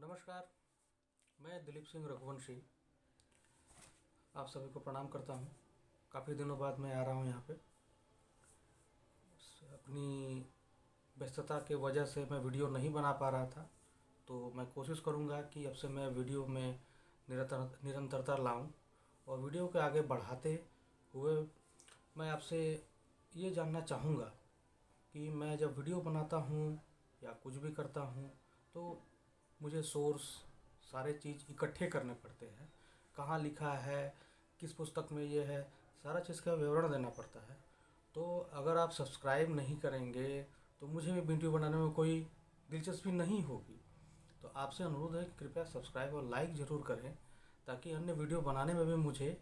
नमस्कार। मैं दिलीप सिंह रघुवंशी आप सभी को प्रणाम करता हूँ। काफ़ी दिनों बाद मैं आ रहा हूँ यहाँ पे। अपनी व्यस्तता के वजह से मैं वीडियो नहीं बना पा रहा था, तो मैं कोशिश करूँगा कि अब से मैं वीडियो में निरंतरता लाऊं और वीडियो के आगे बढ़ाते हुए मैं आपसे ये जानना चाहूँगा कि मैं जब वीडियो बनाता हूँ या कुछ भी करता हूँ तो मुझे सोर्स सारे चीज़ इकट्ठे करने पड़ते हैं। कहाँ लिखा है, किस पुस्तक में ये है, सारा चीज़ का विवरण देना पड़ता है। तो अगर आप सब्सक्राइब नहीं करेंगे तो मुझे भी वीडियो बनाने में कोई दिलचस्पी नहीं होगी। तो आपसे अनुरोध है कि कृपया सब्सक्राइब और लाइक ज़रूर करें, ताकि अन्य वीडियो बनाने में भी मुझे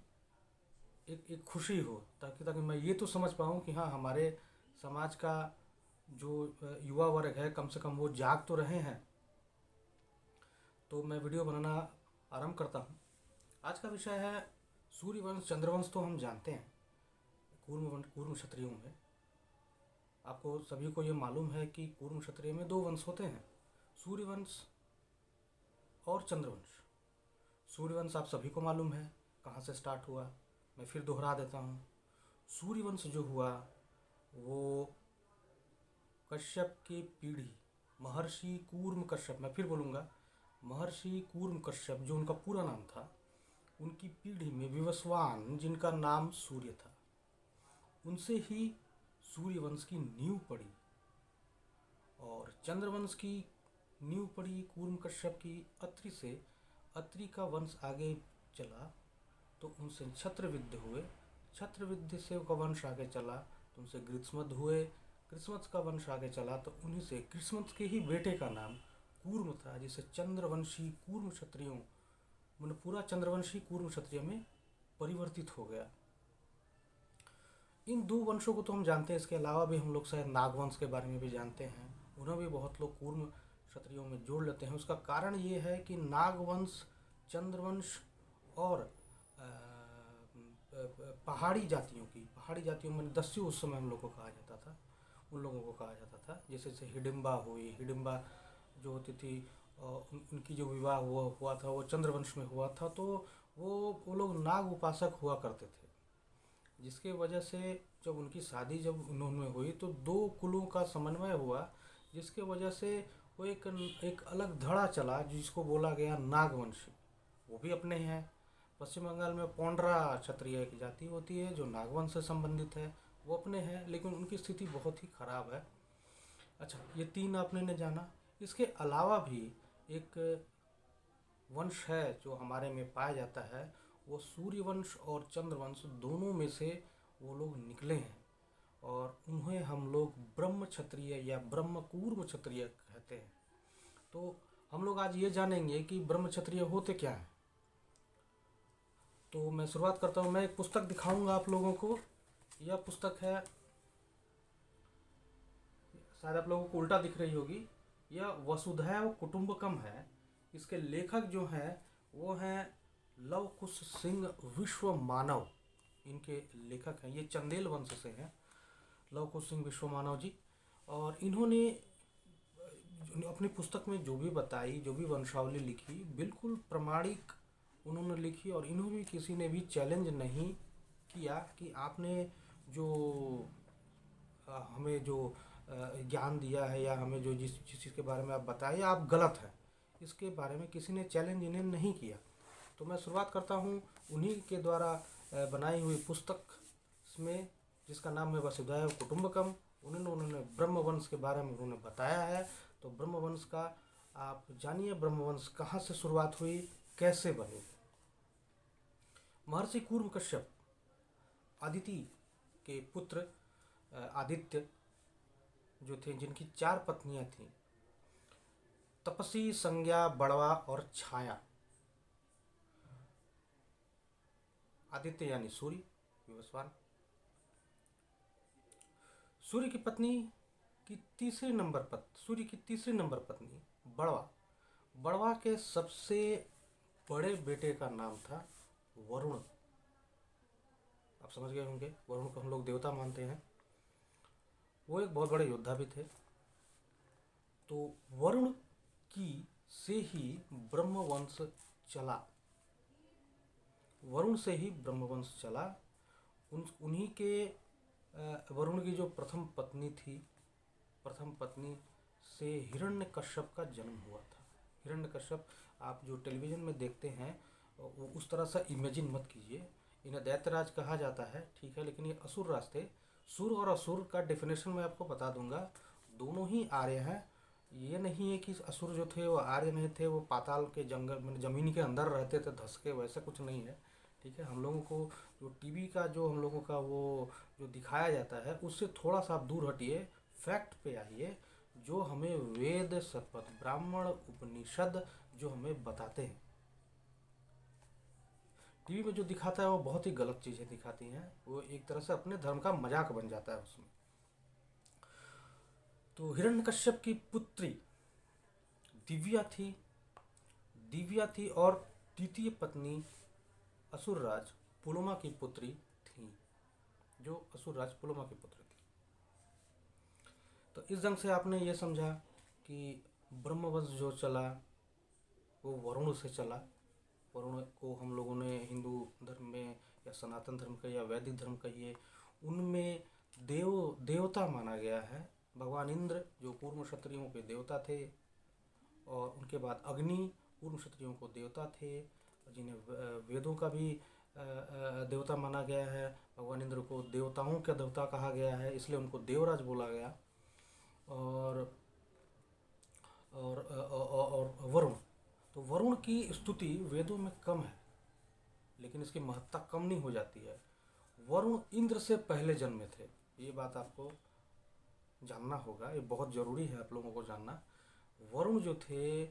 एक खुशी हो, ताकि ताकि मैं ये तो समझ पाऊँ कि हाँ, हमारे समाज का जो युवा वर्ग है कम से कम वो जाग तो रहे हैं। तो मैं वीडियो बनाना आरंभ करता हूँ। आज का विषय है सूर्यवंश चंद्रवंश। तो हम जानते हैं कूर्म क्षत्रियों में, आपको सभी को ये मालूम है कि कूर्म क्षत्रिय में दो वंश होते हैं, सूर्यवंश और चंद्रवंश। सूर्यवंश आप सभी को मालूम है कहाँ से स्टार्ट हुआ, मैं फिर दोहरा देता हूँ। सूर्यवंश जो हुआ वो कश्यप की पीढ़ी महर्षि कूर्म कश्यप, मैं फिर बोलूँगा महर्षि कूर्म कश्यप जो उनका पूरा नाम था, उनकी पीढ़ी में विवस्वान जिनका नाम सूर्य था, उनसे ही सूर्यवंश की नींव पड़ी। और चंद्रवंश की नींव पड़ी कूर्म कश्यप की अत्रि से। अत्रि का वंश आगे चला तो उनसे छत्रविद्य हुए, छत्रविद्य से का वंश आगे चला तो उनसे गृत्समत हुए, गृत्समत का वंश आगे चला तो उन्हीं से गृत्समत के ही बेटे का नाम कूर्म था, जिसे चंद्रवंशी कूर्म क्षत्रियों मतलब पूरा चंद्रवंशी कूर्म क्षत्रिय में परिवर्तित हो गया। इन दो वंशों को तो हम जानते हैं, इसके अलावा भी हम लोग शायद नागवंश के बारे में भी जानते हैं, उन्हें भी बहुत लोग कूर्म क्षत्रियों में जोड़ लेते हैं। उसका कारण ये है कि नागवंश, चंद्रवंश और पहाड़ी जातियों में दस्यु उस समय हम लोग को कहा जाता था, उन लोगों को कहा जाता था। जैसे हिडिम्बा हुई, हिडिम्बा जो होती थी उनकी जो विवाह हुआ था वो चंद्रवंश में हुआ था, तो वो लोग नाग उपासक हुआ करते थे, जिसके वजह से जब उनकी शादी जब उन्होंने हुई तो दो कुलों का समन्वय हुआ, जिसके वजह से वो एक अलग धड़ा चला जिसको बोला गया नागवंशी। वो भी अपने हैं। पश्चिम बंगाल में पोंड्रा क्षत्रिय एक जाति होती है जो नागवंश से संबंधित है, वो अपने हैं, लेकिन उनकी स्थिति बहुत ही खराब है। अच्छा, ये तीन आपने ने जाना। इसके अलावा भी एक वंश है जो हमारे में पाया जाता है, वो सूर्यवंश और चंद्रवंश दोनों में से वो लोग निकले हैं, और उन्हें हम लोग ब्रह्म क्षत्रिय या ब्रह्म कूर्म क्षत्रिय कहते हैं। तो हम लोग आज ये जानेंगे कि ब्रह्म क्षत्रिय होते क्या हैं। तो मैं शुरुआत करता हूँ। मैं एक पुस्तक दिखाऊंगा आप लोगों को। यह पुस्तक है, शायद आप लोगों को उल्टा दिख रही होगी, यह वसुधैव कुटुंबकम है। इसके लेखक जो हैं वो हैं लव कुश सिंह विश्व मानव, इनके लेखक हैं। ये चंदेल वंश से हैं, लव कुश सिंह विश्व मानव जी। और इन्होंने अपनी पुस्तक में जो भी बताई, जो भी वंशावली लिखी, बिल्कुल प्रमाणिक उन्होंने लिखी, और इन्होंने भी किसी ने भी चैलेंज नहीं किया कि आपने जो हमें जो ज्ञान दिया है या हमें जो जिस चीज़ के बारे में आप बताए आप गलत हैं, इसके बारे में किसी ने चैलेंज इन्हें नहीं किया। तो मैं शुरुआत करता हूँ उन्हीं के द्वारा बनाई हुई पुस्तक में, जिसका नाम है वसुधैव कुटुंबकम। उन्होंने ब्रह्मवंश के बारे में उन्होंने बताया है। तो ब्रह्मवंश का आप जानिए, ब्रह्मवंश कहाँ से शुरुआत हुई, कैसे बनी। महर्षि कूर्म कश्यप आदिति के पुत्र आदित्य जो थे, जिनकी 4 पत्नियां थीं, तपसी, संज्ञा, बड़वा और छाया। आदित्य यानी सूर्य, विवस्वान। सूर्य की तीसरी नंबर पत्नी बड़वा। बड़वा के सबसे बड़े बेटे का नाम था वरुण। आप समझ गए होंगे, वरुण को हम लोग देवता मानते हैं। वो एक बहुत बड़े योद्धा भी थे। तो वरुण की से ही ब्रह्मवंश चला। वरुण से ही ब्रह्मवंश चला। उन्हीं के वरुण की जो प्रथम पत्नी थी, प्रथम पत्नी से हिरण्यकश्यप का जन्म हुआ था। हिरण्यकश्यप आप जो टेलीविज़न में देखते हैं वो उस तरह से इमेजिन मत कीजिए। इन्हें दैत्यराज कहा जाता है, ठीक है, लेकिन ये असुर राज थे। सुर और असुर का डेफिनेशन मैं आपको बता दूंगा, दोनों ही आर्य हैं। ये नहीं है कि असुर जो थे वो आर्य नहीं थे, वो पाताल के जंगल में ज़मीन के अंदर रहते थे धस के, वैसा कुछ नहीं है, ठीक है। हम लोगों को जो टीवी का जो हम लोगों का वो जो दिखाया जाता है उससे थोड़ा सा आप दूर हटिए, फैक्ट पे आइए, जो हमें वेद शतपथ ब्राह्मण उपनिषद जो हमें बताते हैं। टीवी में जो दिखाता है वो बहुत ही गलत चीज़ें दिखाती हैं, वो एक तरह से अपने धर्म का मजाक बन जाता है उसमें। तो हिरण्यकश्यप की पुत्री दिव्या थी, और द्वितीय पत्नी असुरराज पुलुमा की पुत्री थी, जो असुरराज पुलुमा की पुत्री थी। तो इस ढंग से आपने ये समझा कि ब्रह्मवंश जो चला वो वरुण से चला। वरुण को हम लोगों ने हिंदू धर्म में या सनातन धर्म का या वैदिक धर्म कहिए, उनमें देवता माना गया है। भगवान इंद्र जो पूर्व क्षत्रियों के देवता थे, और उनके बाद अग्नि पूर्व क्षत्रियों को देवता थे, जिन्हें वेदों का भी देवता माना गया है। भगवान इंद्र को देवताओं का देवता कहा गया है, इसलिए उनको देवराज बोला गया। और वरुण, तो वरुण की स्तुति वेदों में कम है, लेकिन इसकी महत्ता कम नहीं हो जाती है। वरुण इंद्र से पहले जन्मे थे, ये बात आपको जानना होगा, ये बहुत ज़रूरी है आप लोगों को जानना। वरुण जो थे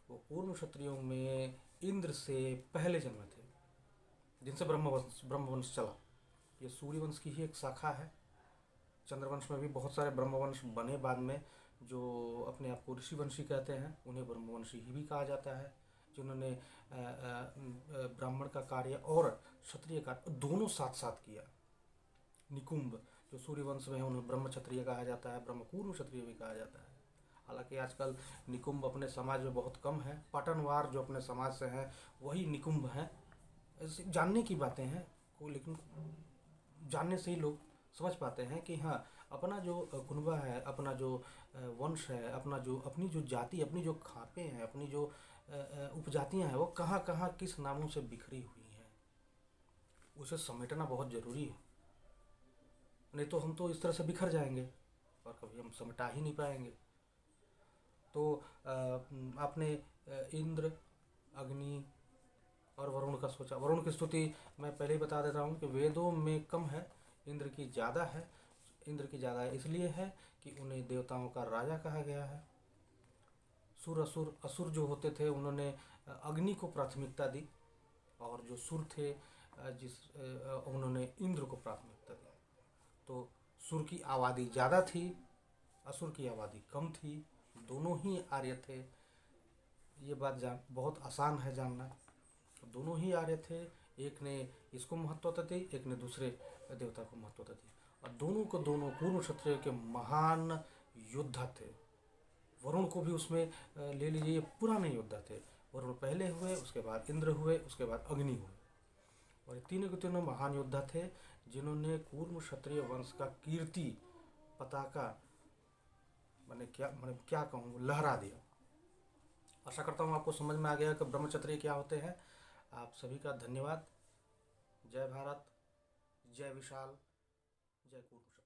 वो पूर्व क्षत्रियों में इंद्र से पहले जन्मे थे, जिनसे ब्रह्मवंश चला। ये सूर्यवंश की ही एक शाखा है। चंद्रवंश में भी बहुत सारे ब्रह्मवंश बने बाद में, जो अपने आप को ऋषिवंशी कहते हैं, उन्हें ब्रह्मवंशी ही भी कहा जाता है, जिन्होंने ब्राह्मण का कार्य और क्षत्रिय कार्य दोनों साथ साथ किया। निकुंभ जो सूर्यवंश में है उन्हें ब्रह्म क्षत्रिय कहा जाता है, ब्रह्मपूर्ण क्षत्रिय भी कहा जाता है। हालांकि आजकल निकुंभ अपने समाज में बहुत कम है, पाटनवार जो अपने समाज से हैं वही निकुंभ हैं। जानने की बातें हैं को, लेकिन जानने से ही लोग समझ पाते हैं कि हाँ, अपना जो कुनबा है, अपना जो वंश है, अपनी जो जाति, अपनी जो खापें हैं, अपनी जो उपजातियाँ हैं, वो कहाँ कहाँ किस नामों से बिखरी हुई हैं, उसे समेटना बहुत ज़रूरी है। नहीं तो हम तो इस तरह से बिखर जाएंगे और कभी हम समेटा ही नहीं पाएंगे। तो आपने इंद्र, अग्नि और वरुण का सोचा। वरुण की स्तुति मैं पहले ही बता देता हूँ कि वेदों में कम है, इंद्र की ज़्यादा है। इंद्र की ज़्यादा इसलिए है कि उन्हें देवताओं का राजा कहा गया है। असुर जो होते थे उन्होंने अग्नि को प्राथमिकता दी, और जो सुर थे उन्होंने इंद्र को प्राथमिकता दी। तो सुर की आबादी ज़्यादा थी, असुर की आबादी कम थी, दोनों ही आर्य थे। ये बात बहुत आसान है जानना। दोनों ही आर्य थे, एक ने इसको महत्वता दी, एक ने दूसरे देवता को महत्वता दी, और दोनों को दोनों पूर्व क्षत्रिय के महान योद्धा थे। वरुण को भी उसमें ले लीजिए, पुराने योद्धा थे। वरुण पहले हुए, उसके बाद इंद्र हुए, उसके बाद अग्नि हुए, और तीनों के तीनों महान योद्धा थे, जिन्होंने पूर्व क्षत्रिय वंश का कीर्ति पताका मैंने क्या कहूँ लहरा दिया। आशा करता हूँ आपको समझ में आ गया कि ब्रह्मक्षत्रिय क्या होते हैं। आप सभी का धन्यवाद। जय भारत, जय विशाल, जय कुरुक्षेत्र।